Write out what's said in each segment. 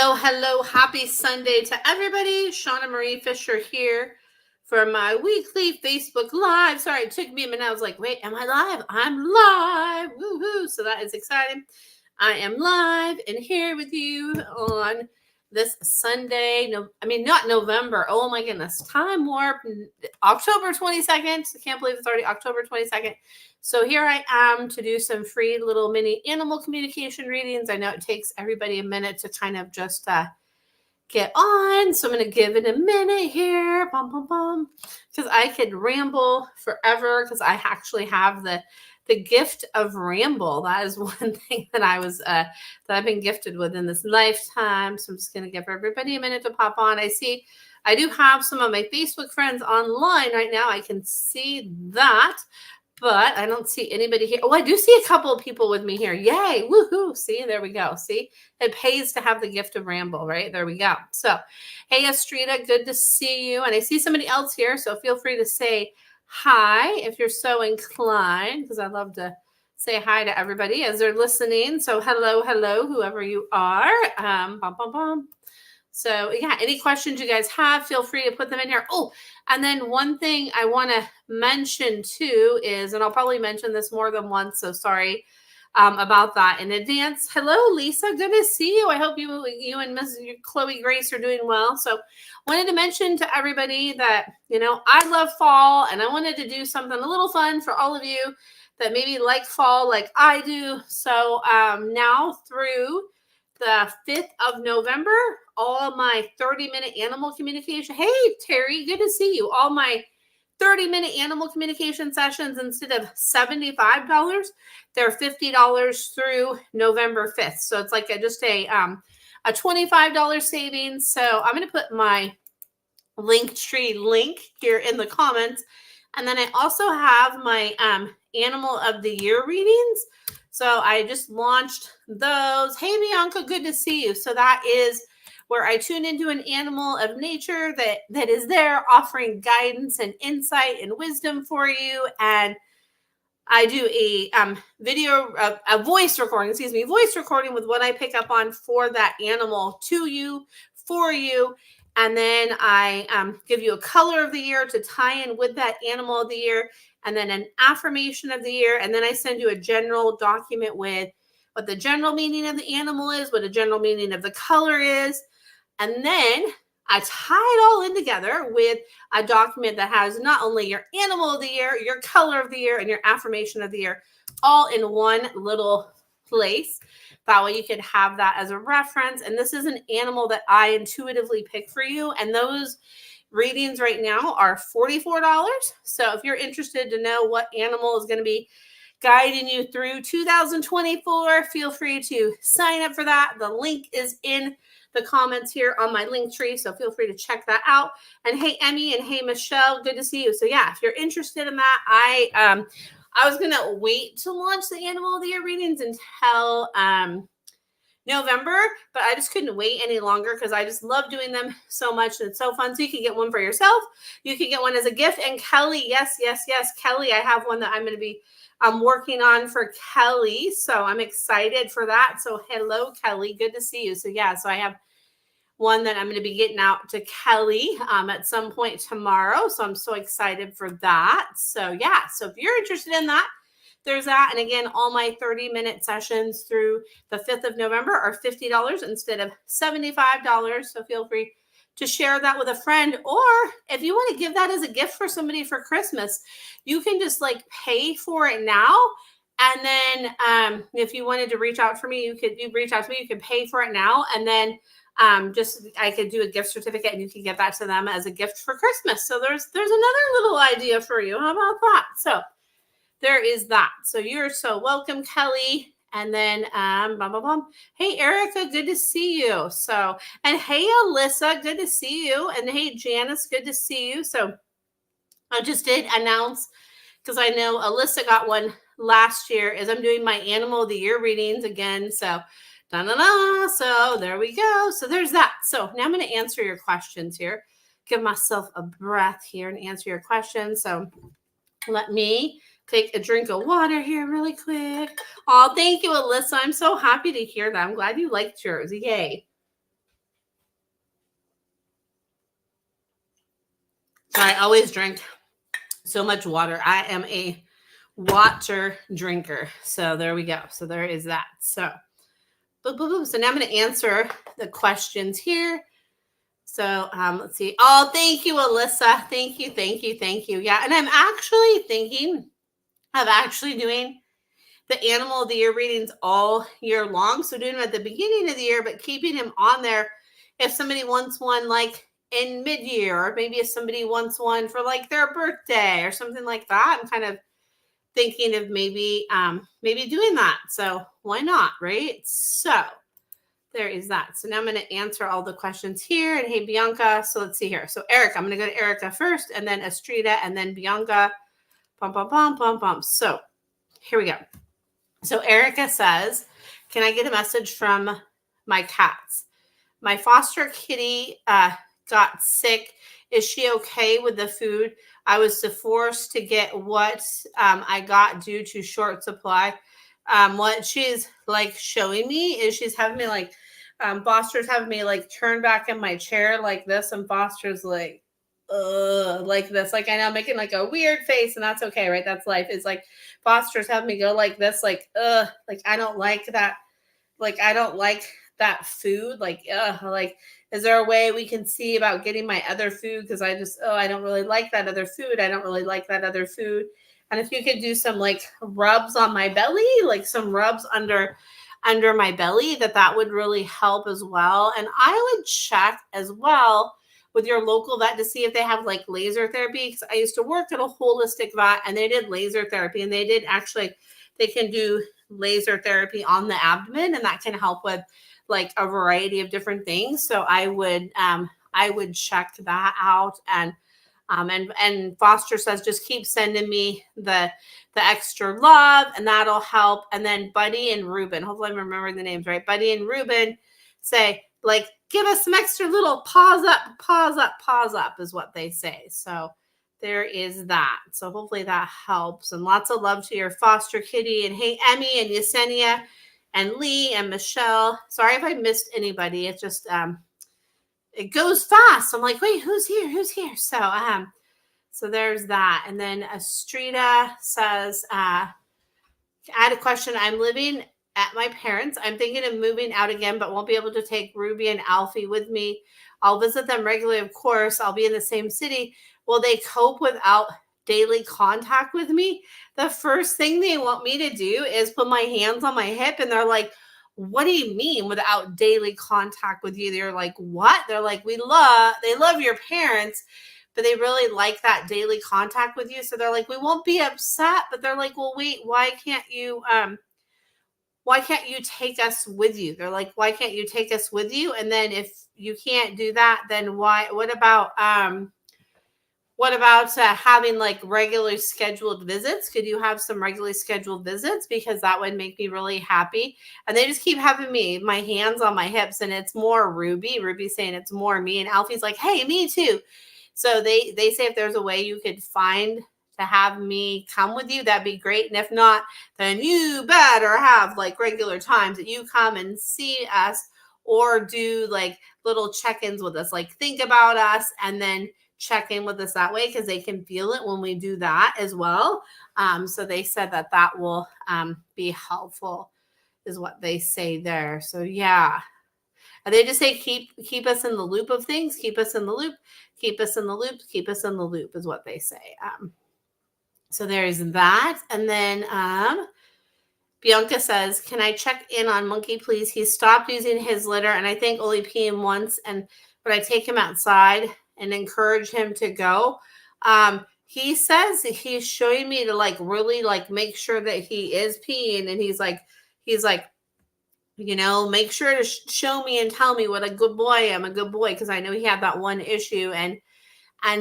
Hello, hello. Happy Sunday to everybody. Shauna Marie Fisher here for my weekly Facebook Live. Sorry, it took me a minute. I was like, wait, am I live? I'm live. Woohoo. So that is exciting. I am live and here with you on this Sunday. No, I mean, not November. Oh my goodness. Time warp. October 22nd. I can't believe it's already October 22nd. So here I am to do some free little mini animal communication readings. I know it takes everybody a minute to kind of just get on. So I'm going to give it a minute here. Bum, bum, bum. Because I could ramble forever because I actually have the gift of ramble. That is one thing that I've been gifted with in this lifetime. So I'm just going to give everybody a minute to pop on. I do have some of my Facebook friends online right now. I can see that. But I don't see anybody here. Oh, I do see a couple of people with me here. Yay. Woohoo. See, there we go. See, it pays to have the gift of ramble, right? There we go. So, hey, Estrita, good to see you. And I see somebody else here. So feel free to say hi if you're so inclined, because I love to say hi to everybody as they're listening. So hello, whoever you are. Bum, bum, bum. So yeah, any questions you guys have, feel free to put them in here. Oh, and then one thing I want to mention too is, and I'll probably mention this more than once, so sorry about that in advance. Hello, Lisa. Good to see you. I hope you and Miss Chloe Grace are doing well. So wanted to mention to everybody that, I love fall and I wanted to do something a little fun for all of you that maybe like fall like I do. So now through the 5th of November, all my 30-minute animal communication. Hey, Terry, good to see you. All my 30-minute animal communication sessions, instead of $75, they're $50 through November 5th. So it's like just a $25 savings. So I'm going to put my Linktree link here in the comments. And then I also have my Animal of the Year readings. So I just launched those. Hey, Bianca, good to see you. So that is where I tune into an animal of nature that is there offering guidance and insight and wisdom for you. And I do a voice recording with what I pick up on for that animal to you, for you. And then I give you a color of the year to tie in with that animal of the year, and then an affirmation of the year. And then I send you a general document with what the general meaning of the animal is, what the general meaning of the color is. And then I tie it all in together with a document that has not only your animal of the year, your color of the year, and your affirmation of the year all in one little place. That way you could have that as a reference. And this is an animal that I intuitively pick for you. And those readings right now are $44. So if you're interested to know what animal is going to be guiding you through 2024, feel free to sign up for that. The link is in the comments here on my Linktree, so feel free to check that out. And hey, Emmy, and hey, Michelle, good to see you. So yeah, if you're interested in that, I was gonna wait to launch the Animal of the Year readings until November, but I just couldn't wait any longer because I just love doing them so much and it's so fun. So you can get one for yourself, you can get one as a gift. And Kelly, yes, Kelly, I have one that I'm going to be working on for Kelly, so I'm excited for that. So hello, Kelly, good to see you. So yeah, so I have one that I'm going to be getting out to Kelly at some point tomorrow. So I'm so excited for that. So yeah, so if you're interested in that, there's that. And again, all my 30-minute sessions through the 5th of November are $50 instead of $75. So feel free to share that with a friend. Or if you want to give that as a gift for somebody for Christmas, you can just like pay for it now. And then if you wanted to reach out for me, you reach out to me, you could pay for it now. And then I could do a gift certificate and you can give that to them as a gift for Christmas. So there's another little idea for you. How about that? So there is that. So you're so welcome, Kelly. And then, hey, Erica, good to see you. So, and hey, Alyssa, good to see you. And hey, Janice, good to see you. So I just did announce, because I know Alyssa got one last year, is I'm doing my Animal of the Year readings again. So, so there we go. So there's that. So now I'm going to answer your questions here. Give myself a breath here and answer your questions. So let me take a drink of water here really quick. Oh, thank you, Alyssa. I'm so happy to hear that. I'm glad you liked yours. Yay. I always drink so much water. I am a water drinker. So there we go. So there is that. So, boop, boop, boop. So now I'm going to answer the questions here. So let's see. Oh, thank you, Alyssa. Thank you, thank you, thank you. Yeah, and I'm actually thinking of actually doing the animal of the year readings all year long. So doing them at the beginning of the year, but keeping them on there if somebody wants one like in mid-year, or maybe if somebody wants one for like their birthday or something like that. I'm kind of thinking of maybe doing that. So why not, right? So there is that. So now I'm going to answer all the questions here. And hey, Bianca. So let's see here. So Eric, I'm going to go to Erica first, and then Estrida, and then Bianca. Bum, bum, bum, bum, bum. So here we go. So Erica says, can I get a message from my cats? My foster kitty got sick. Is she okay with the food? I was forced to get what I got due to short supply. What she's like showing me is she's having me like, Foster's having me like turn back in my chair like this, and Foster's like this. Like I know, making like a weird face, and that's okay, right? That's life. It's like Foster's having me go like this, like like I don't like that. Like I don't like that food. Like like is there a way we can see about getting my other food? Because I don't really like that other food. I don't really like that other food. And if you could do some like rubs on my belly, like some rubs under my belly, that would really help as well. And I would check as well with your local vet to see if they have like laser therapy, because I used to work at a holistic vet and they did laser therapy, and they can do laser therapy on the abdomen, and that can help with like a variety of different things. So I would check that out. And Foster says just keep sending me the extra love, and that'll help. And then Buddy and Ruben, hopefully I'm remembering the names right. Buddy and Ruben say like, give us some extra little pause up is what they say. So there is that. So hopefully that helps. And lots of love to your foster kitty. And hey, Emmy and Yesenia and Lee and Michelle. Sorry if I missed anybody. It's just it goes fast. I'm like, wait, who's here? So there's that. And then Estrida says, I had a question. I'm living at my parents'. I'm thinking of moving out again, but won't be able to take Ruby and Alfie with me. I'll visit them regularly, of course. I'll be in the same city. Will they cope without daily contact with me? The first thing they want me to do is put my hands on my hip, and they're like, what do you mean without daily contact with you? They're like, what? They're like, they love your parents, but they really like that daily contact with you. So they're like, we won't be upset, but they're like, well, wait, why can't you take us with you? They're like, why can't you take us with you? And then if you can't do that, then what about having like regularly scheduled visits? Could you have some regularly scheduled visits? Because that would make me really happy. And they just keep having my hands on my hips, and it's more Ruby. Ruby's saying it's more me. And Alfie's like, hey, me too. So they say if there's a way you could find to have me come with you, that'd be great. And if not, then you better have like regular times that you come and see us, or do like little check-ins with us, like think about us and then check in with us that way, because they can feel it when we do that as well. So they said that will be helpful, is what they say there. So yeah. And they just say keep us in the loop of things. Keep us in the loop. Keep us in the loop. Keep us in the loop is what they say. So there's that. And then Bianca says, can I check in on Monkey, please? He stopped using his litter, and I think only peeing once. And would I take him outside and encourage him to go? He says he's showing me to like really like make sure that he is peeing. And he's like, make sure to show me and tell me what a good boy I am, a good boy. Cause I know he had that one issue, and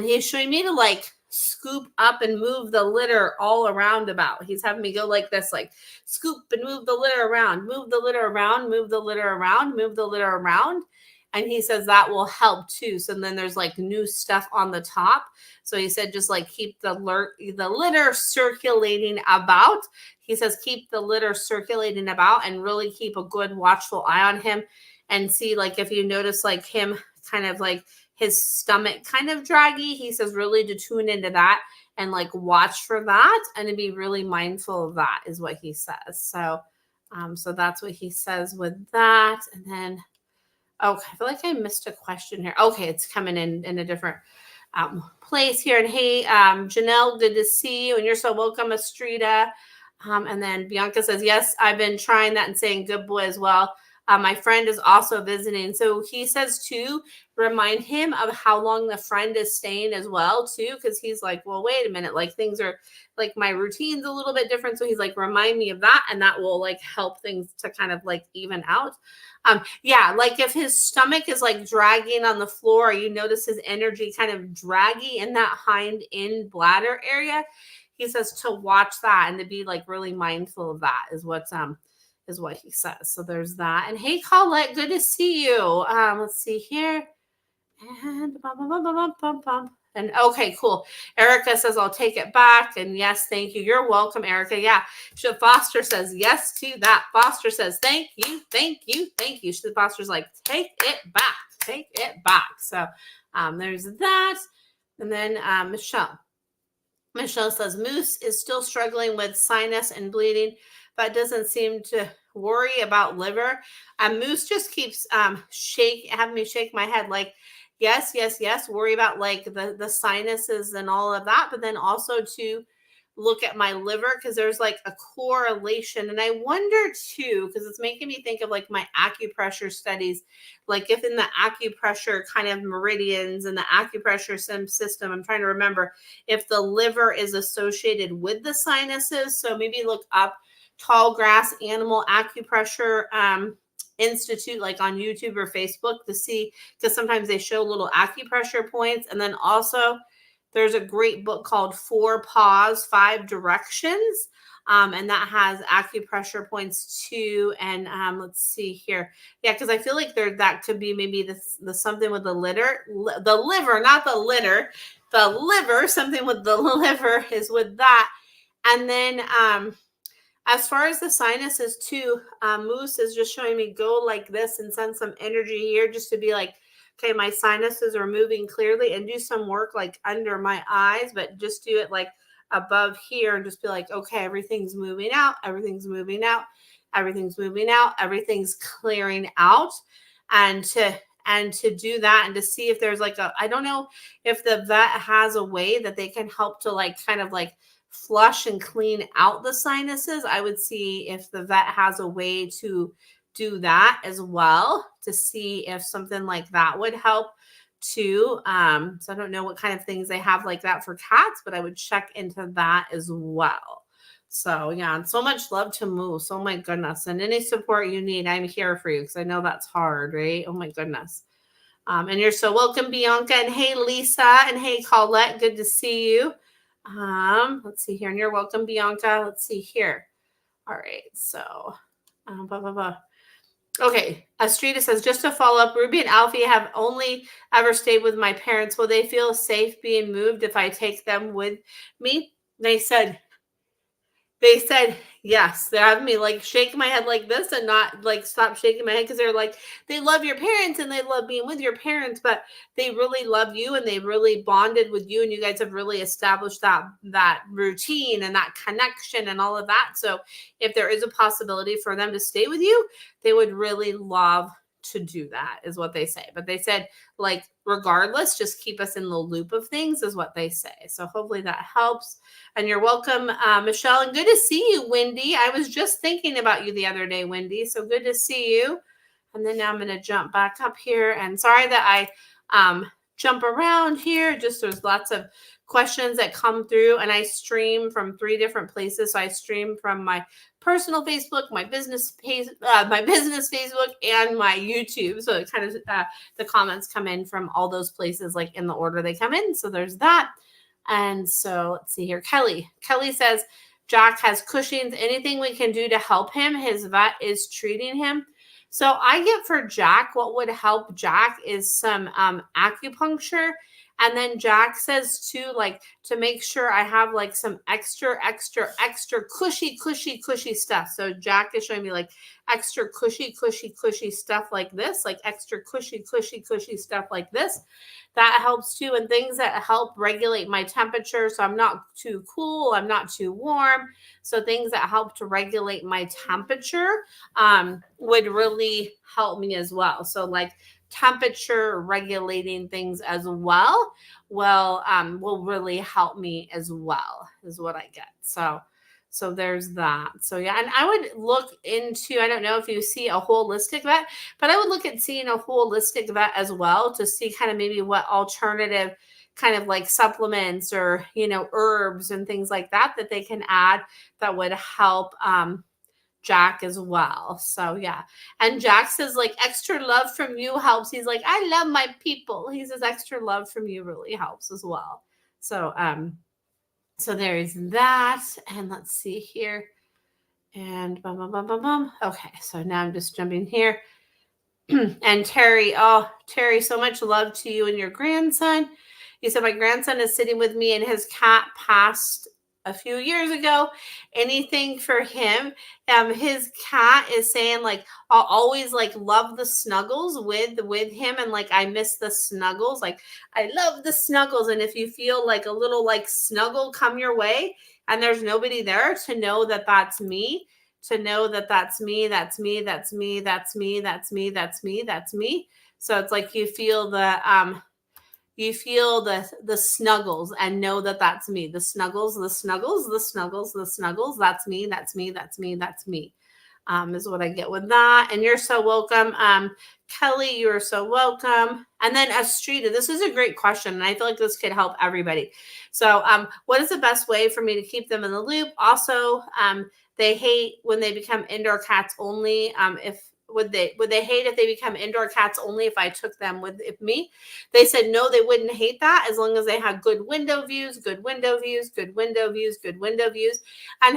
he's showing me to like scoop up and move the litter all around about. He's having me go like this, like scoop and move the litter around, move the litter around, move the litter around, move the litter around. And he says that will help too. So then there's like new stuff on the top. So he said, just like keep the litter circulating about. He says, keep the litter circulating about and really keep a good watchful eye on him, and see like if you notice like him kind of like his stomach kind of draggy. He says really to tune into that and like watch for that and to be really mindful of that is what he says. So so that's what he says with that. And then okay, I feel like I missed a question here. Okay, it's coming in a different place here. And hey, Janelle, good to see you. And you're so welcome, Estrida. And then Bianca says, yes, I've been trying that and saying good boy as well. My friend is also visiting. So he says to remind him of how long the friend is staying as well, too, because he's like, well, wait a minute. Like things are like my routine's a little bit different. So he's like, remind me of that. And that will like help things to kind of like even out. Yeah, like if his stomach is like dragging on the floor, you notice his energy kind of draggy in that hind in bladder area. He says to watch that and to be like really mindful of that is what he says. So there's that. And hey, Colette, good to see you. Let's see here. And bum, bum, bum, bum, bum, bum. And okay, cool. Erica says, I'll take it back. And yes, thank you. You're welcome, Erica. Yeah. Foster says yes to that. Foster says, thank you, thank you, thank you. Foster's like, take it back, take it back. So there's that. And then Michelle says, Moose is still struggling with sinus and bleeding, but doesn't seem to worry about liver. Moose just keeps having me shake my head like, yes, worry about like the sinuses and all of that, but then also to look at my liver because there's like a correlation. And I wonder too, because it's making me think of like my acupressure studies, like if in the acupressure kind of meridians and the acupressure system, I'm trying to remember if the liver is associated with the sinuses. So maybe look up Tall Grass Animal Acupressure Institute, like on YouTube or Facebook to see, because sometimes they show little acupressure points. And then also there's a great book called 4 Paws, 5 Directions. And that has acupressure points too. And let's see here. Yeah, because I feel like that could be maybe the something with the liver, not the litter, the liver, something with the liver is with that. And then as far as the sinuses too, Moose is just showing me go like this and send some energy here just to be like, okay, my sinuses are moving clearly, and do some work like under my eyes, but just do it like above here and just be like, okay, everything's moving out, everything's moving out, everything's moving out, everything's clearing out. And to do that and to see if there's like I don't know if the vet has a way that they can help to like kind of like flush and clean out the sinuses. I would see if the vet has a way to do that as well to see if something like that would help too. So I don't know what kind of things they have like that for cats, but I would check into that as well. So yeah, and so much love to Moose. Oh my goodness. And any support you need, I'm here for you because I know that's hard, right? Oh my goodness. And you're so welcome, Bianca. And hey, Lisa. And hey, Colette. Good to see you. Let's see here. And you're welcome, Bianca. Let's see here. All right. So, Okay. Estrida says, just to follow up, Ruby and Alfie have only ever stayed with my parents. Will they feel safe being moved if I take them with me? They said yes. They're having me like shake my head like this and not like stop shaking my head because they're like, they love your parents and they love being with your parents, but they really love you and they really bonded with you and you guys have really established that routine and that connection and all of that. So if there is a possibility for them to stay with you, they would really love to do that is what they say. But they said like, regardless, just keep us in the loop of things is what they say. So hopefully that helps. And you're welcome, Michelle. And good to see you, Wendy. I was just thinking about you the other day, Wendy. So good to see you. And then now I'm going to jump back up here. And sorry that I jump around here. Just there's lots of questions that come through. And I stream from 3 different places. So I stream from my personal Facebook, my business page, my business Facebook, and my YouTube. So it kind of the comments come in from all those places, like in the order they come in. So there's that. And so let's see here. Kelly says, Jack has Cushing's. Anything we can do to help him? His vet is treating him. So I get for Jack, what would help Jack is some acupuncture. And then Jack says too, like to make sure I have like some extra cushy stuff. So Jack is showing me like extra cushy stuff like this, like extra cushy stuff like this. That helps too. And things that help regulate my temperature. So I'm not too cool, I'm not too warm. So things that help to regulate my temperature would really help me as well. So like temperature regulating things as well will really help me as well, is what I get. So there's that. So yeah, and I would look into, I don't know if you see a holistic vet, but I would look at seeing a holistic vet as well to see kind of maybe what alternative kind of like supplements or, herbs and things like that they can add that would help Jack as well. So yeah. And Jack says like extra love from you helps. He's like, I love my people. He says extra love from you really helps as well. So there is that. And let's see here. And okay, so now I'm just jumping here. And Terry, so much love to you and your grandson. He said, my grandson is sitting with me and his cat passed a few years ago. Anything for him? His cat is saying like, I'll always like love the snuggles with him. And like, I miss the snuggles. Like I love the snuggles. And if you feel like a little like snuggle come your way and there's nobody there, to know that that's me, to know that that's me. So it's like you feel the snuggles and know that that's me. The snuggles. That's me. Is what I get with that. And you're so welcome. Kelly, you are so welcome. And then Astrida, this is a great question. And I feel like this could help everybody. So what is the best way for me to keep them in the loop? Also, they hate when they become indoor cats only. Would they hate if they become indoor cats only if I took them with me? They said no, they wouldn't hate that as long as they had good window views. And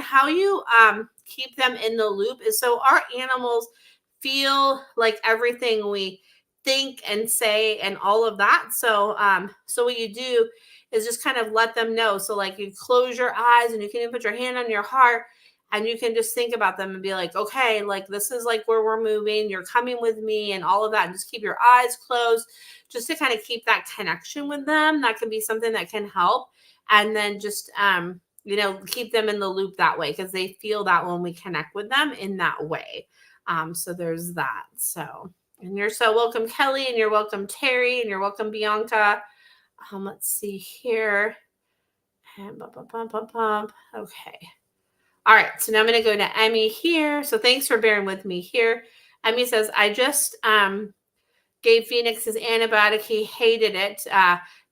how you keep them in the loop is so our animals feel like everything we think and say and all of that. So what you do is just kind of let them know. So like you close your eyes and you can even put your hand on your heart. And you can just think about them and be like, okay, like this is like where we're moving. You're coming with me and all of that. And just keep your eyes closed just to kind of keep that connection with them. That can be something that can help. And then just, keep them in the loop that way because they feel that when we connect with them in that way. So there's that. So, and you're so welcome, Kelly, and you're welcome, Terry, and you're welcome, Bianca. Let's see here. And okay. All right, so now I'm going to go to Emmy here. So thanks for bearing with me here. Emmy says, I just gave Phoenix his antibiotic. He hated it.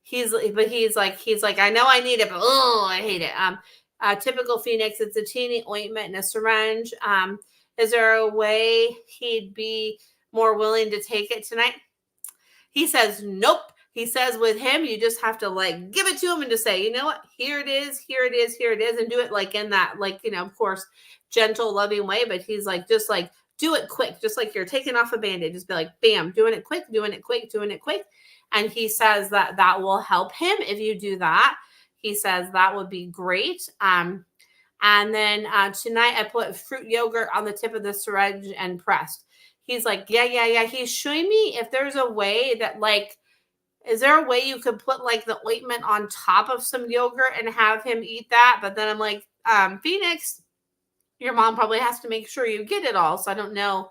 He's like, I know I need it, but I hate it. Typical Phoenix, it's a teeny ointment and a syringe. Is there a way he'd be more willing to take it tonight? He says, nope. He says with him, you just have to like give it to him and just say, you know what, here it is, and do it like in that, like, of course, gentle, loving way. But he's like, just like, do it quick, just like you're taking off a Band-Aid. Just be like, bam, doing it quick. And he says that will help him if you do that. He says that would be great. And then tonight I put fruit yogurt on the tip of the syringe and pressed. He's like, yeah. He's showing me if there's a way that like, is there a way you could put like the ointment on top of some yogurt and have him eat that? But then I'm like, Phoenix, your mom probably has to make sure you get it all. So I don't know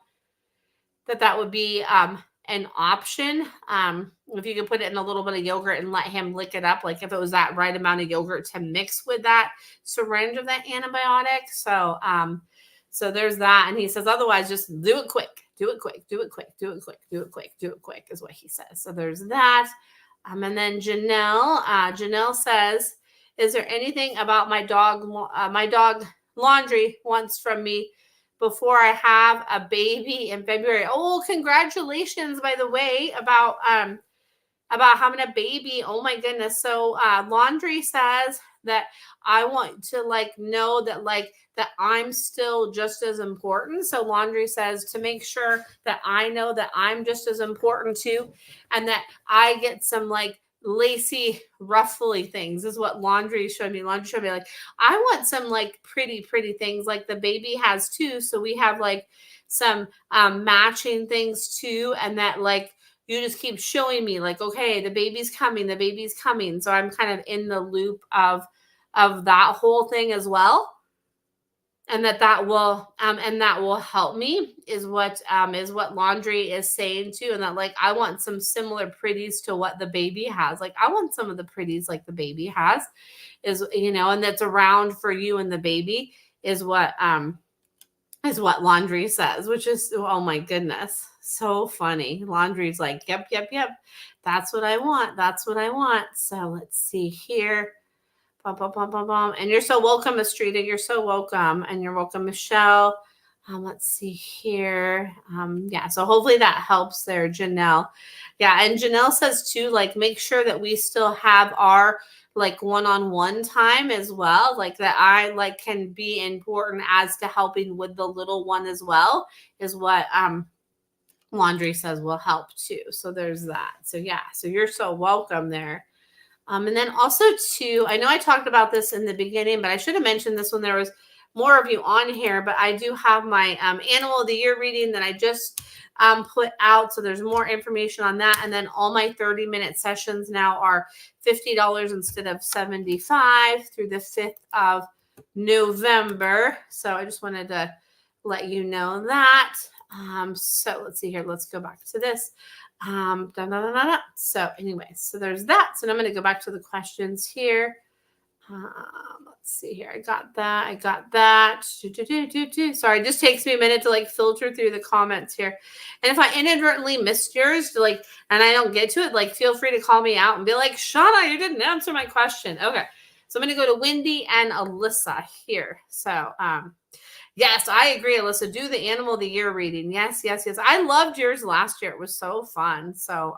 that would be an option. If you could put it in a little bit of yogurt and let him lick it up, like if it was that right amount of yogurt to mix with that syringe of that antibiotic. So there's that. And he says, otherwise, just do it quick. Do it quick is what he says. So there's that. And then Janelle says, is there anything about my dog laundry wants from me before I have a baby in February? Oh, congratulations, by the way, about having a baby. Oh my goodness. So laundry says that I want to like know that like that I'm still just as important. So laundry says to make sure that I know that I'm just as important too, and that I get some like lacy, ruffly things is what laundry showed me. Laundry showed me like, I want some like pretty things like the baby has too. So we have like some matching things too. And that like, you just keep showing me like, okay, the baby's coming, the baby's coming. So I'm kind of in the loop of that whole thing as well. And that will help me is what laundry is saying too. And that like, I want some similar pretties to what the baby has. Like I want some of the pretties like the baby has is, and that's around for you and the baby is what laundry says, which is, oh my goodness, so funny. Laundry's like, yep. That's what I want. That's what I want. So let's see here. And you're so welcome, Estrida. You're so welcome. And you're welcome, Michelle. Let's see here. Yeah, so hopefully that helps there, Janelle. Yeah, and Janelle says too, like, make sure that we still have our like one-on-one time as well. Like that I like can be important as to helping with the little one as well, is what laundry says will help too. So there's that. So yeah, so you're so welcome there. And then also too, I know I talked about this in the beginning, but I should have mentioned this when there was more of you on here, but I do have my Animal of the Year reading that I just put out. So there's more information on that. And then all my 30-minute sessions now are $50 instead of $75 through the 5th of November. So I just wanted to let you know that. So let's see here. Let's go back to this. So anyway, so there's that. So now I'm going to go back to the questions here. Let's see here. I got that. Sorry, it just takes me a minute to like filter through the comments here. And if I inadvertently missed yours, like, and I don't get to it, like, feel free to call me out and be like, Shauna, you didn't answer my question. Okay. So I'm going to go to Wendy and Alyssa here. So, yes, I agree, Alyssa. Do the Animal of the Year reading. Yes. I loved yours last year. It was so fun. So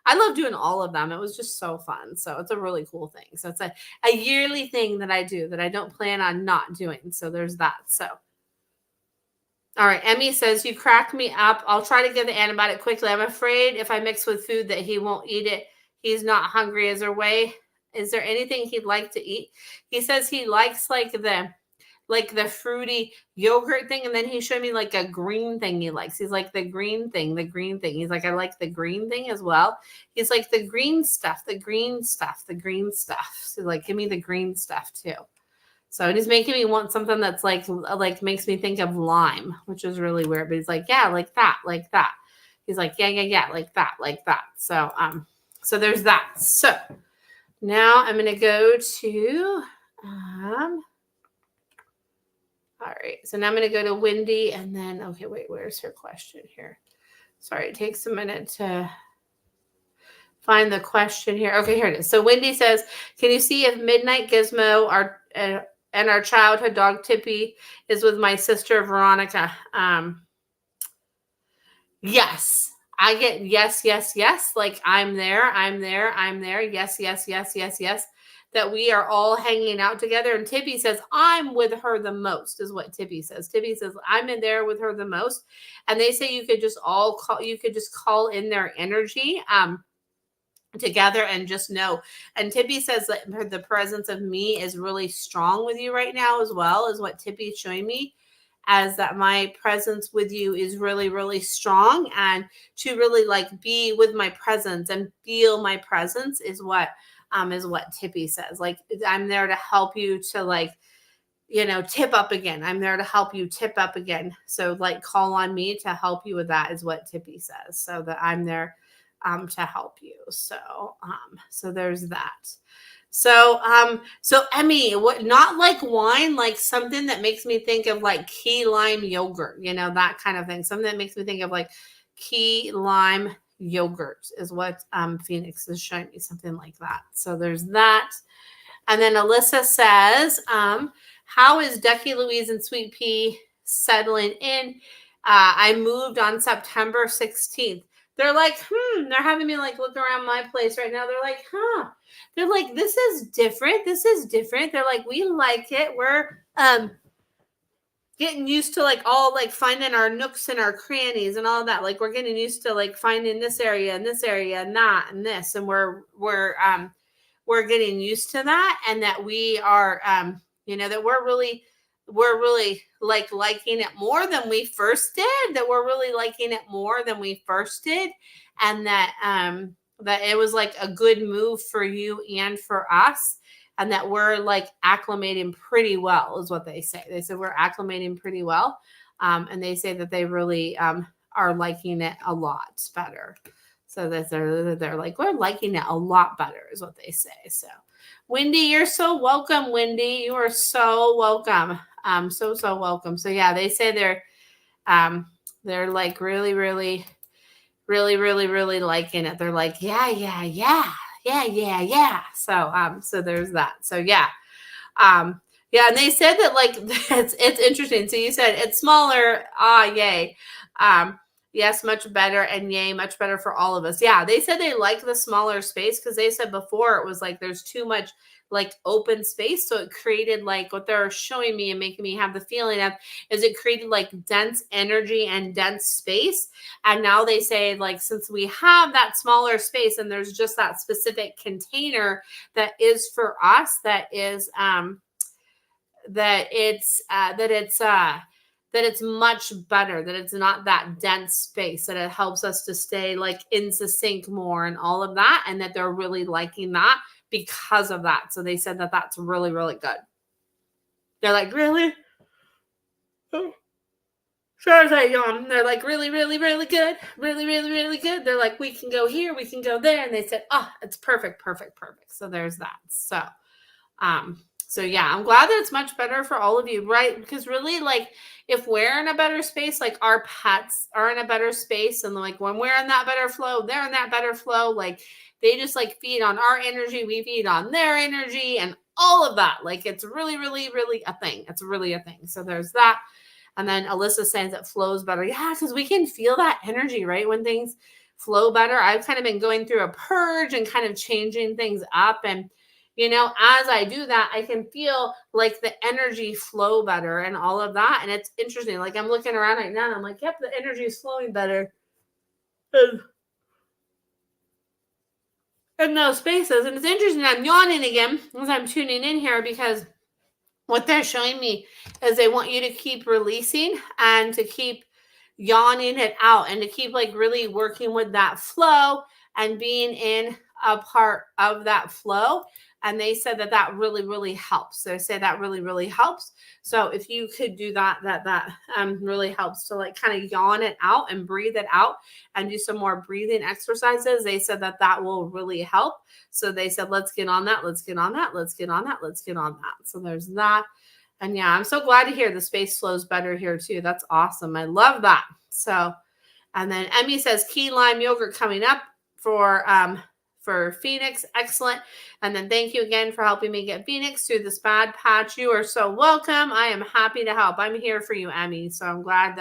I love doing all of them. It was just so fun. So it's a really cool thing. So it's a yearly thing that I do that I don't plan on not doing. So there's that. So. All right. Emmy says, you crack me up. I'll try to give the antibiotic quickly. I'm afraid if I mix with food that he won't eat it. He's not hungry. Is there anything he'd like to eat? He says he likes like the fruity yogurt thing. And then he showed me like a green thing he likes. He's like the green thing. He's like, I like the green thing as well. He's like the green stuff. So like, give me the green stuff too. So it is making me want something that's like makes me think of lime, which is really weird. But he's like, yeah, like that. He's like, yeah, like that. So, so there's that. So now I'm going to go to, all right, so now I'm going to go to Wendy and then, okay, wait, where's her question here? Sorry, it takes a minute to find the question here. Okay, here it is. So Wendy says, can you see if Midnight Gizmo and our childhood dog Tippy is with my sister Veronica? Yes. I get yes. Like I'm there. Yes. That we are all hanging out together. And Tippy says, I'm with her the most, is what Tippy says. Tippy says, I'm in there with her the most. And they say you could just call in their energy together and just know. And Tippy says that the presence of me is really strong with you right now as well, is what Tippy's showing me, as that my presence with you is really, really strong. And to really like be with my presence and feel my presence is what Tippy says. Like, I'm there to help you to like, tip up again. I'm there to help you tip up again. So like call on me to help you with that is what Tippy says. So that I'm there to help you. So, so there's that. So Emmy, what, not like wine, like something that makes me think of like key lime yogurt, that kind of thing. Something that makes me think of like key lime yogurt is what Phoenix is showing me, something like that. So there's that. And then Alyssa says, how is Ducky Louise and Sweet Pea settling in? I moved on September 16th. They're like, they're having me like look around my place right now. They're like, they're like, this is different. They're like, we like it. We're getting used to like all like finding our nooks and our crannies and all that. Like we're getting used to like finding this area and this area and that and this, and we're getting used to that, and that we are that we're really like liking it more than we first did, that we're really liking it more than we first did, and that it was like a good move for you and for us, and that we're like acclimating pretty well is what they say. They said we're acclimating pretty well, and they say that they really are liking it a lot better. So that they're like, we're liking it a lot better is what they say. So Wendy, you're so welcome. Wendy, you are so welcome. So welcome. So yeah, they say they're like really liking it. They're like, yeah. So there's that. So yeah. Yeah, and they said that like it's interesting. So you said it's smaller, yay. Yes, much better, and yay, much better for all of us. Yeah, they said they like the smaller space because they said before it was like there's too much like open space. So it created like what they're showing me and making me have the feeling of is it created like dense energy and dense space. And now they say like since we have that smaller space and there's just that specific container that is for us, that it's much better, that it's not that dense space, that it helps us to stay like in sync more and all of that, and that they're really liking that because of that. So they said that that's really good. They're like, really? Sure as I yawn. They're like, really good. Really good. They're like, we can go here, we can go there. And they said, oh, it's perfect. So there's that. So yeah, I'm glad that it's much better for all of you, right? Because really, like, if we're in a better space, like our pets are in a better space, and like when we're in that better flow, they're in that better flow. Like they just like feed on our energy, we feed on their energy, and all of that. Like it's really a thing. It's really a thing. So there's that. And then Alyssa saying that flows better. Yeah, because we can feel that energy, right? When things flow better. I've kind of been going through a purge and kind of changing things up, and as I do that, I can feel like the energy flow better and all of that. And it's interesting. Like I'm looking around right now and I'm like, yep, the energy is flowing better in those spaces. And it's interesting. I'm yawning again as I'm tuning in here because what they're showing me is they want you to keep releasing and to keep yawning it out and to keep like really working with that flow and being in a part of that flow. And they said that really helps. So they say that really helps. So if you could do that really helps to like kind of yawn it out and breathe it out and do some more breathing exercises. They said that will really help. So they said, let's get on that. So there's that. And yeah, I'm so glad to hear the space flows better here too. That's awesome. I love that. So, and then Emmy says key lime yogurt coming up for Phoenix. Excellent. And then thank you again for helping me get Phoenix through this bad patch. You are so welcome. I am happy to help. I'm here for you, Emmy. So I'm glad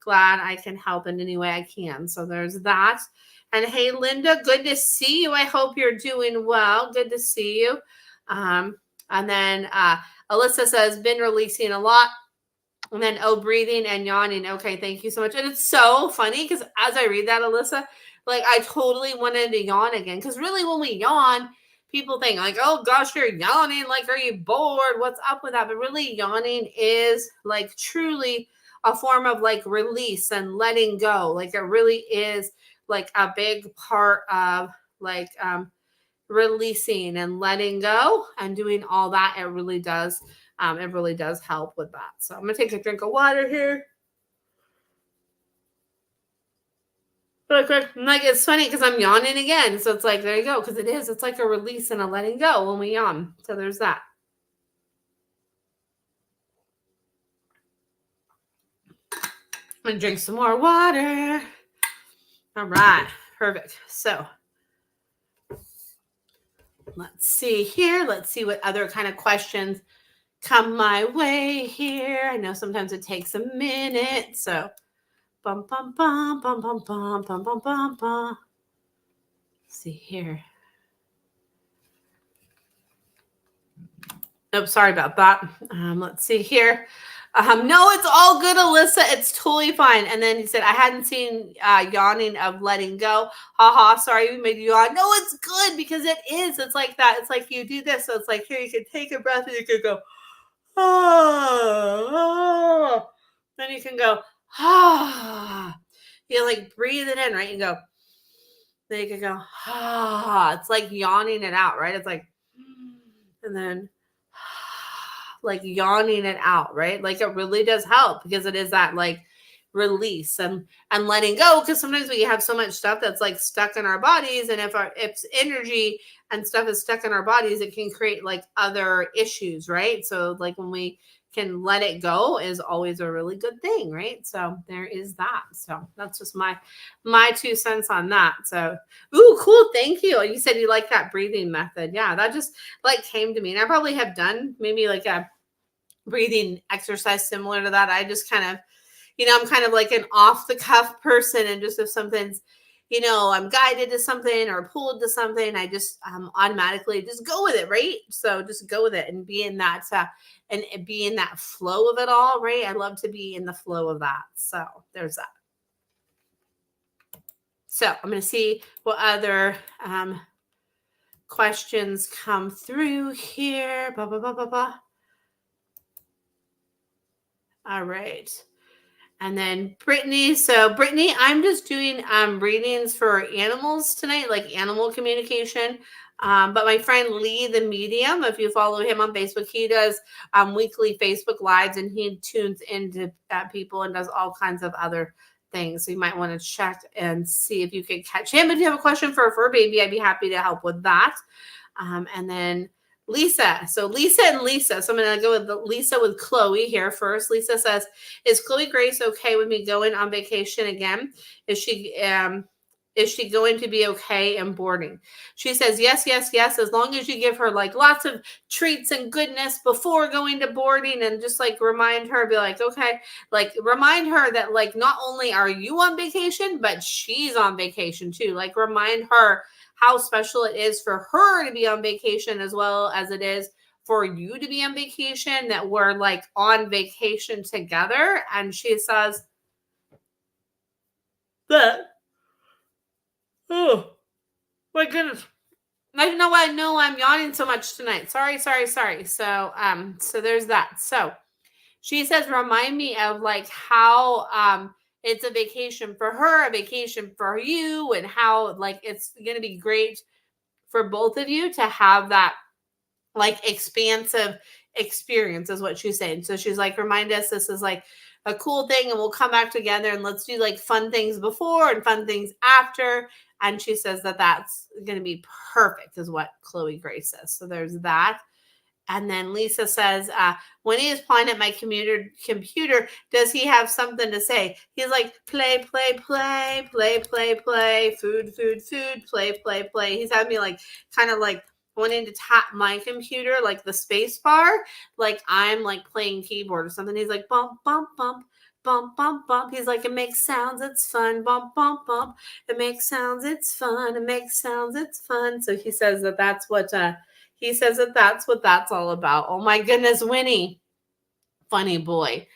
I can help in any way I can. So there's that. And hey, Linda, good to see you. I hope you're doing well. Good to see you. And then Alyssa says, been releasing a lot. And then, breathing and yawning. Okay, thank you so much. And it's so funny because as I read that, Alyssa, like I totally wanted to yawn again. Because really when we yawn, people think like, oh gosh, you're yawning. Like, are you bored? What's up with that? But really yawning is like truly a form of like release and letting go. Like it really is like a big part of like releasing and letting go and doing all that. It really does help with that. So I'm gonna take a drink of water here. Like it's funny because I'm yawning again. So it's like, there you go. Because it's like a release and a letting go when we yawn. So there's that. I'm gonna drink some more water. All right, perfect. So let's see here. Let's see what other kind of questions come my way here. I know sometimes it takes a minute. So bum bum bum bum bum bum bum bum bum bum. Let's see here. Oh, sorry about that. Let's see here. No, it's all good, Alyssa. It's totally fine. And then he said, I hadn't seen yawning of letting go. Haha, sorry we made you yawn. No, it's good because it is. It's like that. It's like you do this. So it's like here you can take a breath and you can go, ah. Then you can go, ah. You like breathe it in, right? You go, then you can go, ah. It's like yawning it out, right? It's like, and then like yawning it out, right? Like it really does help because it is that like release and letting go, because sometimes we have so much stuff that's like stuck in our bodies, and if energy and stuff is stuck in our bodies, it can create like other issues, right? So like when we can let it go is always a really good thing, right? So there is that. So that's just my 2 cents on that. So ooh, cool, thank you. You said you like that breathing method. Yeah, that just like came to me, and I probably have done maybe like a breathing exercise similar to that. I just kind of, I'm kind of like an off the cuff person, and just if something's, I'm guided to something or pulled to something, I just automatically just go with it, right? So just go with it and be in that and be in that flow of it all, right? I love to be in the flow of that. So there's that. So I'm going to see what other questions come through here. Blah, blah, blah, blah, blah. All right. And then Brittany. So Brittany, I'm just doing readings for animals tonight, like animal communication. But my friend Lee, the medium, if you follow him on Facebook, he does weekly Facebook lives, and he tunes into people and does all kinds of other things. So you might want to check and see if you can catch him. If you have a question for a fur baby, I'd be happy to help with that. And then Lisa. So Lisa and Lisa. So I'm going to go with Lisa with Chloe here first. Lisa says, is Chloe Grace okay with me going on vacation again? Is she going to be okay in boarding? She says, yes, yes, yes. As long as you give her like lots of treats and goodness before going to boarding, and just like remind her, be like, okay, like remind her that like not only are you on vacation, but she's on vacation too. Like remind her how special it is for her to be on vacation as well as it is for you to be on vacation, that we're like on vacation together. And she says that, oh my goodness. I know I'm yawning so much tonight. Sorry. So there's that. So she says, remind me of like how it's a vacation for her, a vacation for you, and how like it's going to be great for both of you to have that like expansive experience, is what she's saying. So she's like, remind us this is like a cool thing, and we'll come back together and let's do like fun things before and fun things after. And she says that that's going to be perfect, is what Chloe Grace says. So there's that. And then Lisa says, when he is playing at my computer, does he have something to say? He's like, play, play, play, play, play, play, food, food, food, play, play, play. He's having me like kind of like wanting to tap my computer, like the space bar, like I'm like playing keyboard or something. He's like, bump, bump, bump. Bump, bump, bump. He's like, it makes sounds, it's fun. Bump, bump, bump. It makes sounds, it's fun. It makes sounds, it's fun. So he says that that's what that's what that's all about. Oh my goodness, Winnie. Funny boy.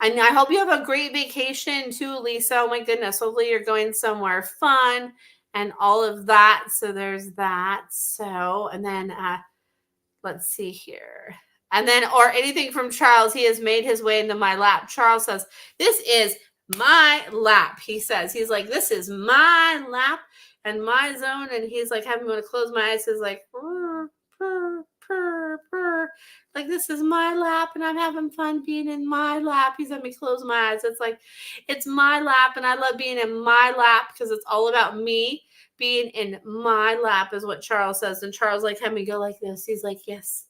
And I hope you have a great vacation too, Lisa. Oh my goodness. Hopefully you're going somewhere fun and all of that. So there's that. So, and then let's see here. And then, or anything from Charles, he has made his way into my lap. Charles says, this is my lap. He says, he's like, this is my lap and my zone. And he's like, having me want to close my eyes. He's like, purr, purr, purr. Like, this is my lap and I'm having fun being in my lap. He's having me close my eyes. It's like, it's my lap and I love being in my lap because it's all about me. Being in my lap is what Charles says. And Charles like had me go like this. He's like, yes,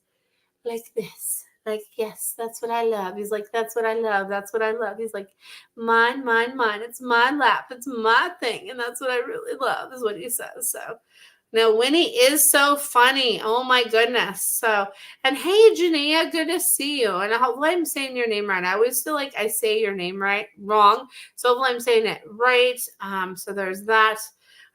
like this. Like, yes, that's what I love. He's like, that's what I love. That's what I love. He's like, mine, mine, mine. It's my lap. It's my thing. And that's what I really love, is what he says. So now Winnie is so funny. Oh my goodness. So, and hey, Jania, good to see you. And hopefully I'm saying your name right. I always feel like I say your name wrong. So hopefully I'm saying it right. So there's that.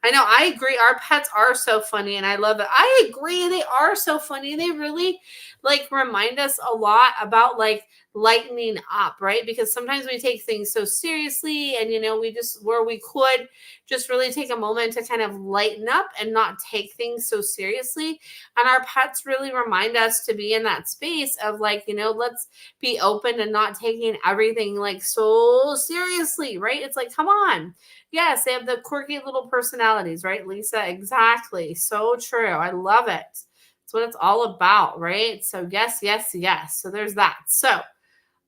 I know, I agree. Our pets are so funny and I love it. I agree. They are so funny. They really like remind us a lot about like lightening up, right? Because sometimes we take things so seriously, and we just, where we could just really take a moment to kind of lighten up and not take things so seriously. And our pets really remind us to be in that space of like, let's be open and not taking everything like so seriously, right? It's like, come on. Yes, they have the quirky little personalities, right, Lisa? Exactly. So true. I love it. That's what it's all about, right? So yes, yes, yes. So there's that. So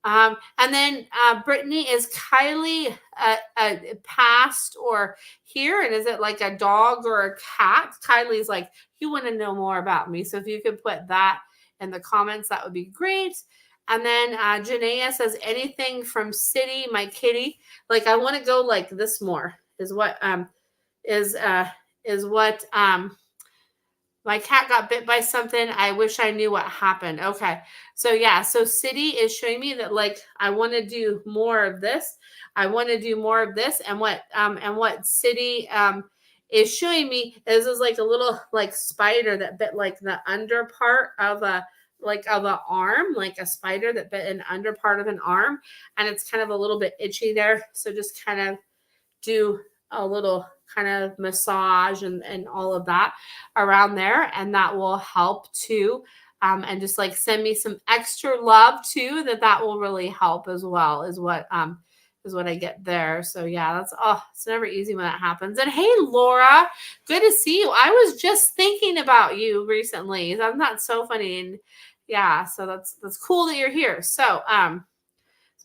and then Brittany, is Kylie past or here? And is it like a dog or a cat? Kylie's like, you want to know more about me. So if you could put that in the comments, that would be great. And then Janaea says, anything from City, my kitty. Like, I want to go like this more is what is what my cat got bit by something. I wish I knew what happened. Okay. So yeah, so City is showing me that like I want to do more of this. I want to do more of this. And what City is showing me is like a little like spider that bit like the under part of a arm, like a spider that bit an under part of an arm, and it's kind of a little bit itchy there. So just kind of do a little kind of massage and all of that around there, and that will help too. And just like send me some extra love too, that will really help as well, is what I get there. So yeah, it's never easy when that happens. And hey, Laura, good to see you. I was just thinking about you recently. That's not so funny. And yeah, so that's cool that you're here. So so I'm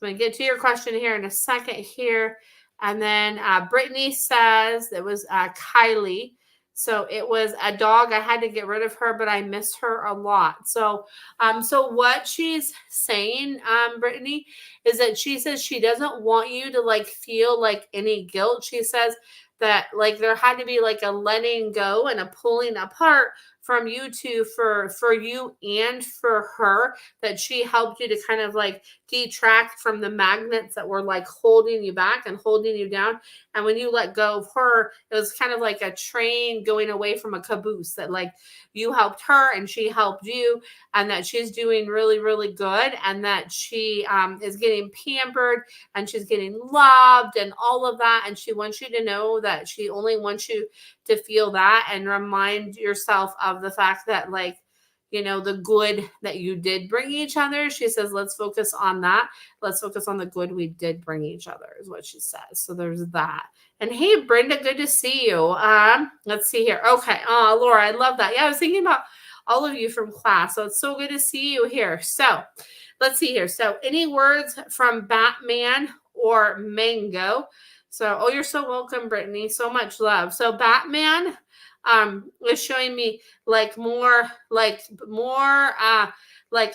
gonna get to your question here in a second here. And then Brittany says it was Kylie. So it was a dog. I had to get rid of her, but I miss her a lot. So what she's saying, Brittany, is that she says she doesn't want you to like feel like any guilt. She says that like there had to be like a letting go and a pulling apart from you two for you and for her, that she helped you to kind of like detract from the magnets that were like holding you back and holding you down. And when you let go of her, it was kind of like a train going away from a caboose, that like you helped her and she helped you, and that she's doing really, really good, and that she is getting pampered and she's getting loved and all of that. And she wants you to know that she only wants you to feel that, and remind yourself of the fact that like, the good that you did bring each other. She says, let's focus on that. Let's focus on the good we did bring each other, is what she says. So there's that. And hey, Brenda, good to see you. Let's see here. Okay. Oh, Laura, I love that. Yeah, I was thinking about all of you from class. So it's so good to see you here. So let's see here. So any words from Batman or Mango? So, oh, you're so welcome, Brittany. So much love. So Batman is showing me like more like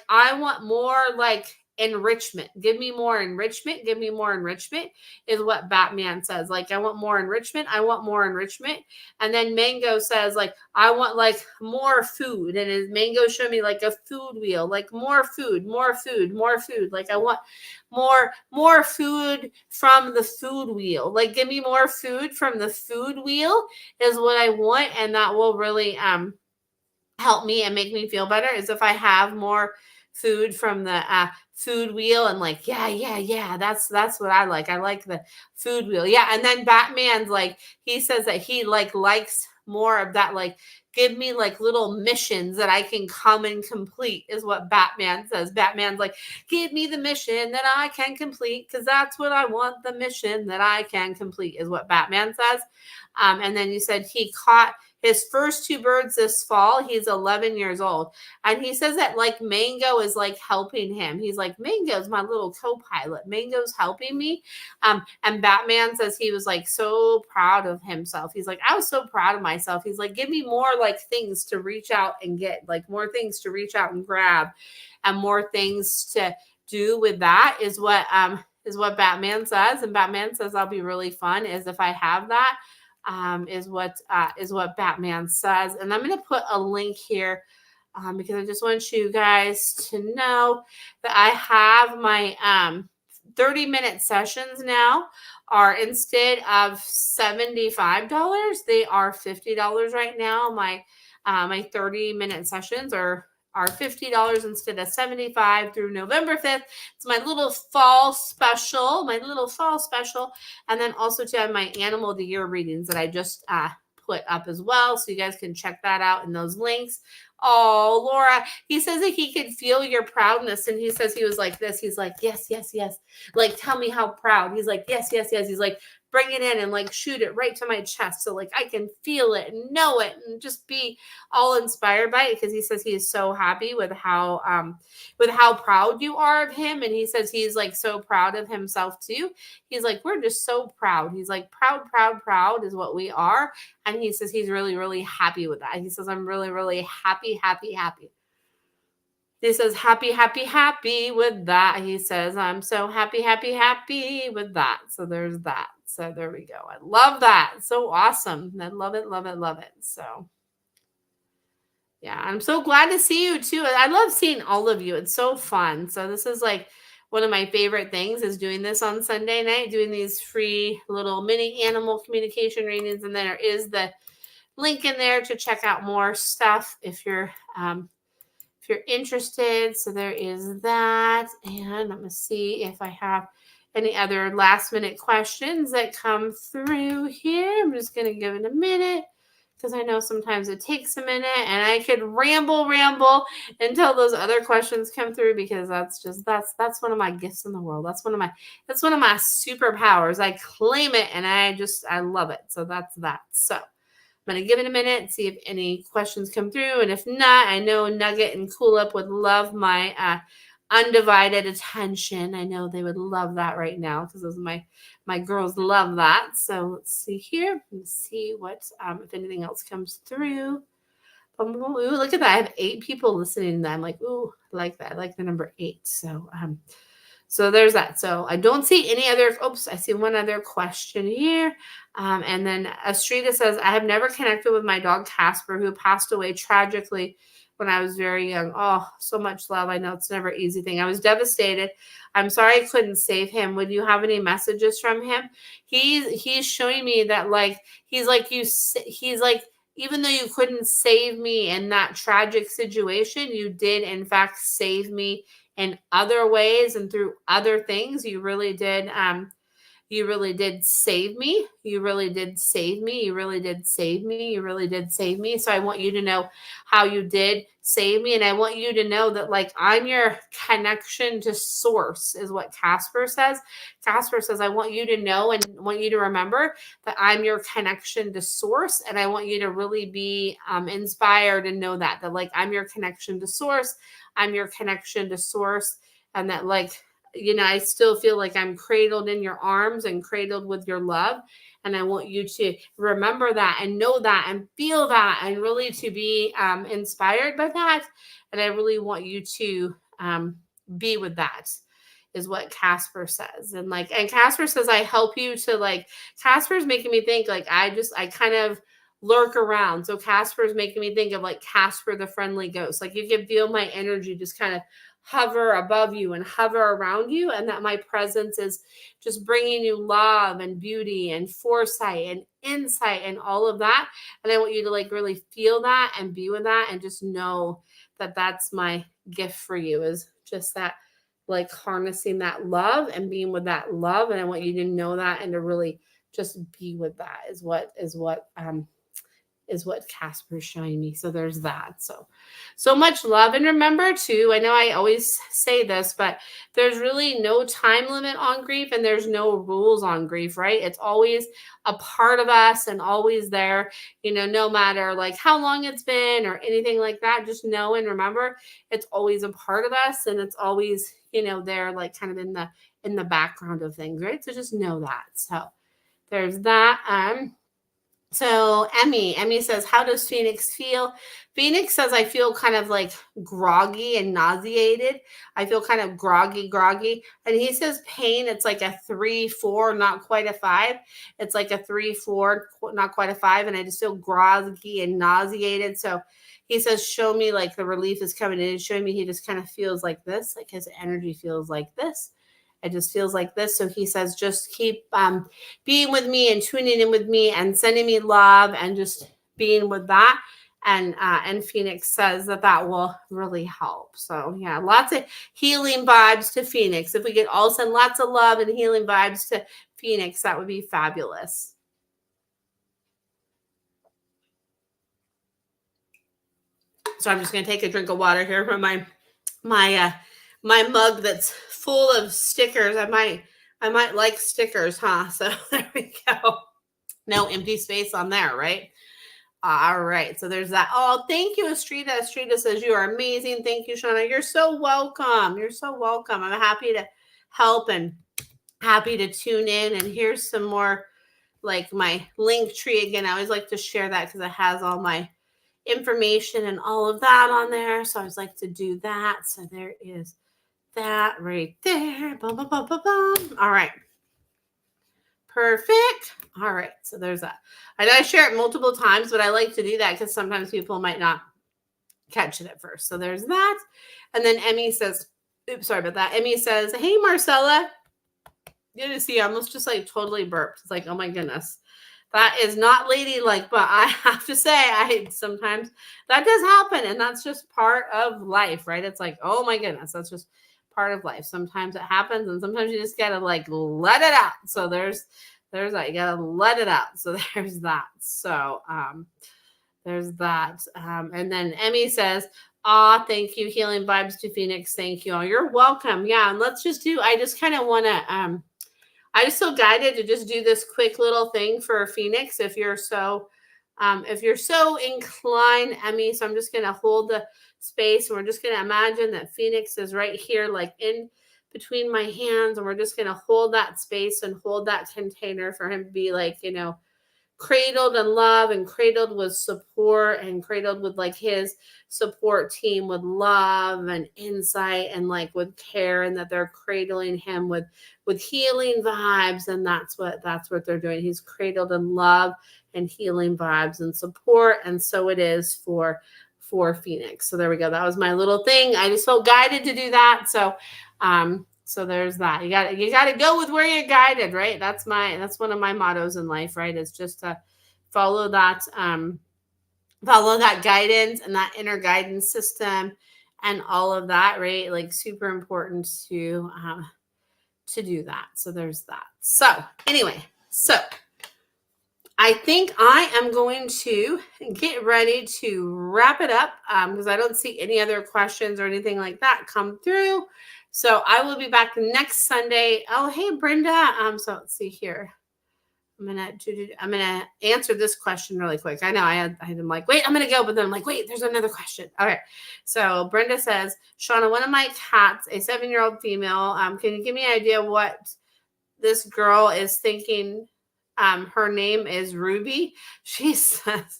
I want more like enrichment. Give me more enrichment. Give me more enrichment is what Batman says. Like, I want more enrichment. I want more enrichment. And then Mango says like, I want like more food. And his Mango showed me like a food wheel, like more food, more food, more food. Like I want more food from the food wheel. Like, give me more food from the food wheel is what I want. And that will really help me and make me feel better, is if I have more food from the food wheel. And like, yeah, that's what I like. I like the food wheel. Yeah. And then Batman's like, he says that he like likes more of that, like, give me like little missions that I can come and complete, is what Batman says. Batman's like, give me the mission that I can complete, because that's what I want. The mission that I can complete is what Batman says. And then you said he caught his first 2 birds this fall. He's 11 years old. And he says that like Mango is like helping him. He's like, Mango's my little co-pilot. Mango's helping me. And Batman says he was like so proud of himself. He's like, I was so proud of myself. He's like, give me more like things to reach out and get, like more things to reach out and grab, and more things to do with that, is what Batman says. And Batman says I'll be really fun is if I have that. Is what Batman says. And I'm going to put a link here because I just want you guys to know that I have my 30-minute sessions now are, instead of $75, they are $50 right now. My 30-minute sessions are are $50 instead of $75 through November 5th. It's my little fall special, And then also to have my animal of the year readings that I just put up as well. So you guys can check that out in those links. Oh, Laura, he says that he could feel your proudness. And he says he was like this. He's like, yes, yes, yes. Like, tell me how proud. He's like, yes, yes, yes. He's like, bring it in and like shoot it right to my chest. So like I can feel it and know it and just be all inspired by it, because he says he is so happy with how proud you are of him. And he says he's like so proud of himself too. He's like, we're just so proud. He's like, proud, proud, proud is what we are. And he says he's really, really happy with that. He says, I'm really, really happy, happy, happy. He says, happy, happy, happy with that. He says, I'm so happy, happy, happy with that. So there's that. So there we go. I love that. So awesome. I love it, love it, love it. So yeah, I'm so glad to see you too. I love seeing all of you. It's so fun. So this is like one of my favorite things, is doing this on Sunday night, doing these free little mini animal communication readings. And there is the link in there to check out more stuff if you're interested. So there is that. And I'm going to see if I have any other last minute questions that come through here. I'm just going to give it a minute, because I know sometimes it takes a minute, and I could ramble until those other questions come through, because that's one of my gifts in the world. That's one of my superpowers. I claim it, and I love it. So that's that. So I'm going to give it a minute and see if any questions come through. And if not, I know Nugget and Cool Up would love my undivided attention. I know they would love that right now, because those are my girls love that. So let's see here. Let's see what if anything else comes through. Ooh, look at that. I have 8 people listening to that. I'm like, ooh, I like that. I like the number 8. So there's that. So I don't see any other. Oops, I see one other question here. And then Astrida says, I have never connected with my dog Casper, who passed away tragically when I was very young. Oh, so much love. I know it's never an easy thing. I was devastated. I'm sorry I couldn't save him. Would you have any messages from him? He's showing me that he's like, even though you couldn't save me in that tragic situation, you did in fact save me in other ways and through other things. You really did. You really did save me. You really did save me. You really did save me. You really did save me. So I want you to know how you did save me. And I want you to know that I'm your connection to source, is what Casper says. Casper says, I want you to know and want you to remember that I'm your connection to source. And I want you to really be inspired and know that I'm your connection to source. I'm your connection to source. And that I still feel like I'm cradled in your arms and cradled with your love. And I want you to remember that and know that and feel that and really to be inspired by that. And I really want you to be with that, is what Casper says. And Casper says, I help you to Casper's making me think I kind of lurk around. So Casper's making me think of Casper, the friendly ghost. You can feel my energy just kind of hover above you and hover around you, and that my presence is just bringing you love and beauty and foresight and insight and all of that. And I want you to really feel that and be with that, and just know that that's my gift for you, is just that harnessing that love and being with that love. And I want you to know that and to really just be with that is what Casper's showing me. So there's that. So much love. And remember too, I know I always say this, but there's really no time limit on grief, and there's no rules on grief, right? It's always a part of us and always there, no matter how long it's been or anything like that. Just know and remember it's always a part of us, and it's always, there kind of in the background of things, right? So just know that. So there's that. So Emmy says, how does Phoenix feel? Phoenix says, I feel kind of groggy and nauseated. I feel kind of groggy. And he says pain, it's a 3-4, not quite a 5. It's a 3-4, not quite a 5. And I just feel groggy and nauseated. So he says, show me the relief is coming in, and showing me he just kind of feels like this, his energy feels like this. It just feels like this. So he says, just keep being with me and tuning in with me and sending me love and just being with that. And Phoenix says that will really help. So yeah, lots of healing vibes to Phoenix. If we could all send lots of love and healing vibes to Phoenix, that would be fabulous. So I'm just going to take a drink of water here from my mug that's full of stickers. I might like stickers, huh? So there we go. No empty space on there, right? All right. So there's that. Oh, thank you, Estrita. Estrita says you are amazing. Thank you, Shauna. You're so welcome. You're so welcome. I'm happy to help and happy to tune in. And here's some more, like my link tree again. I always like to share that because it has all my information and all of that on there. So I always like to do that. So there is that right there. Boom, boom, boom, boom, boom. All right. Perfect. All right. So there's that. I know I share it multiple times, but I like to do that because sometimes people might not catch it at first. So there's that. And then Emmy says, oops, sorry about that. Emmy says, hey, Marcella. Good to see you. I almost just like totally burped. It's like, oh my goodness. That is not ladylike, but I have to say, sometimes that does happen. And that's just part of life, right? It's like, oh my goodness, that's just part of life. Sometimes it happens, and sometimes you just gotta like let it out. So there's that. You gotta let it out. So there's that. So there's that. And then Emmy says, thank you. Healing vibes to Phoenix. Thank you all. You're welcome. Yeah. And let's just I just kind of want to I just feel guided to just do this quick little thing for Phoenix if you're so inclined, Emmy. So I'm just gonna hold the space, and we're just gonna imagine that Phoenix is right here, like in between my hands, and we're just gonna hold that space and hold that container for him to be like, cradled in love and cradled with support and cradled with like his support team with love and insight and like with care, and that they're cradling him with healing vibes. And that's what they're doing. He's cradled in love and healing vibes and support. And so it is for Phoenix. So there we go. That was my little thing. I just felt guided to do that. So there's that. You got to go with where you're guided, right? That's one of my mottos in life, right? Is just to follow that guidance and that inner guidance system and all of that, right? Like super important to do that. So there's that. So anyway, I think I am going to get ready to wrap it up because I don't see any other questions or anything like that come through. So I will be back next Sunday. Oh, hey, Brenda. So let's see here. I'm gonna answer this question really quick. I know I'm like, wait, I'm gonna go, but then I'm like, wait, there's another question. All right. So Brenda says, Shauna, one of my cats, a 7-year-old female, can you give me an idea what this girl is thinking? Her name is Ruby. She says,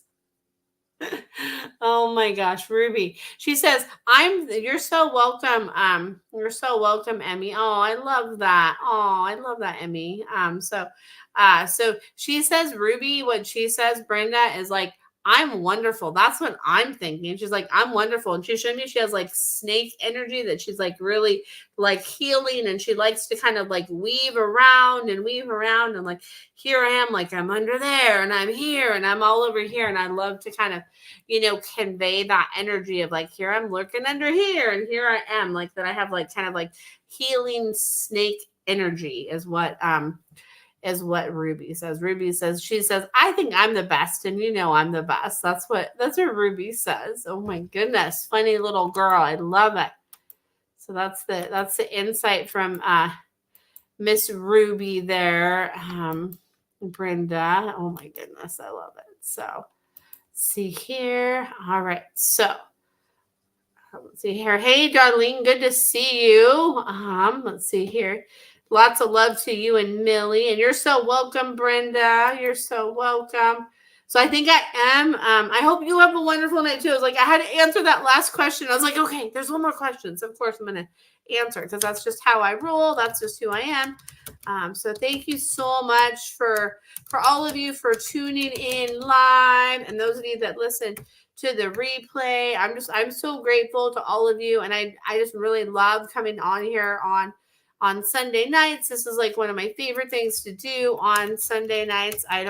oh my gosh, Ruby. She says, you're so welcome. You're so welcome, Emmy. Oh, I love that. Oh, I love that, Emmy. So she says, Ruby, what she says, Brenda, is like, I'm wonderful. That's what I'm thinking. She's like, I'm wonderful. And she showed me she has like snake energy, that she's like really like healing, and she likes to kind of like weave around and like, here I am, like I'm under there and I'm here and I'm all over here. And I love to kind of, convey that energy of like, here I'm lurking under here and here I am, like that I have like kind of like healing snake energy is what Ruby says. She says, I think I'm the best, and I'm the best. That's what Ruby says. Oh my goodness. Funny little girl. I love it. So that's the insight from Miss Ruby there. Brenda. Oh my goodness. I love it. So see here. All right. So let's see here. Hey, Darlene. Good to see you. Let's see here. Lots of love to you and Millie. And you're so welcome, Brenda. You're so welcome. So I think I am. I hope you have a wonderful night too. I was like, I had to answer that last question. I was like, okay, there's one more question. So of course I'm going to answer because that's just how I roll. That's just who I am. So thank you so much for all of you for tuning in live, and those of you that listen to the replay. I'm so grateful to all of you. And I just really love coming on here on Sunday nights. This is like one of my favorite things to do on Sunday nights. I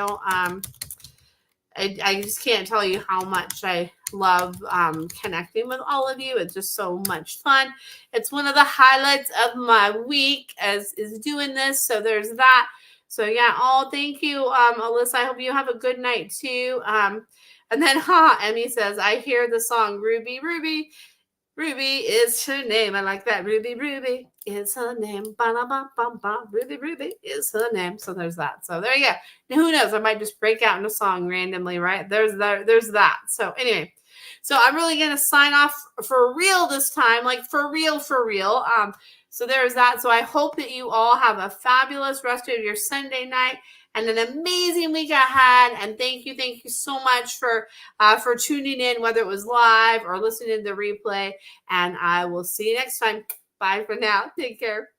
just can't tell you how much I just love connecting with all of you. It's just so much fun. It's one of the highlights of my week as is doing this. So there's that. So yeah, thank you, Alyssa. I hope you have a good night too. And then Emmy says, I hear the song Ruby, Ruby. Ruby is her name. I like that. Ruby, Ruby is her name. Ba-da-ba-ba-ba. Ruby, Ruby is her name. So there's that. So there you go. Now, who knows? I might just break out in a song randomly, right? There's that. So anyway, so I'm really gonna sign off for real this time, like for real. So there's that. So I hope that you all have a fabulous rest of your Sunday night and an amazing week ahead. And thank you so much for tuning in, whether it was live or listening to the replay. And I will see you next time. Bye for now. Take care.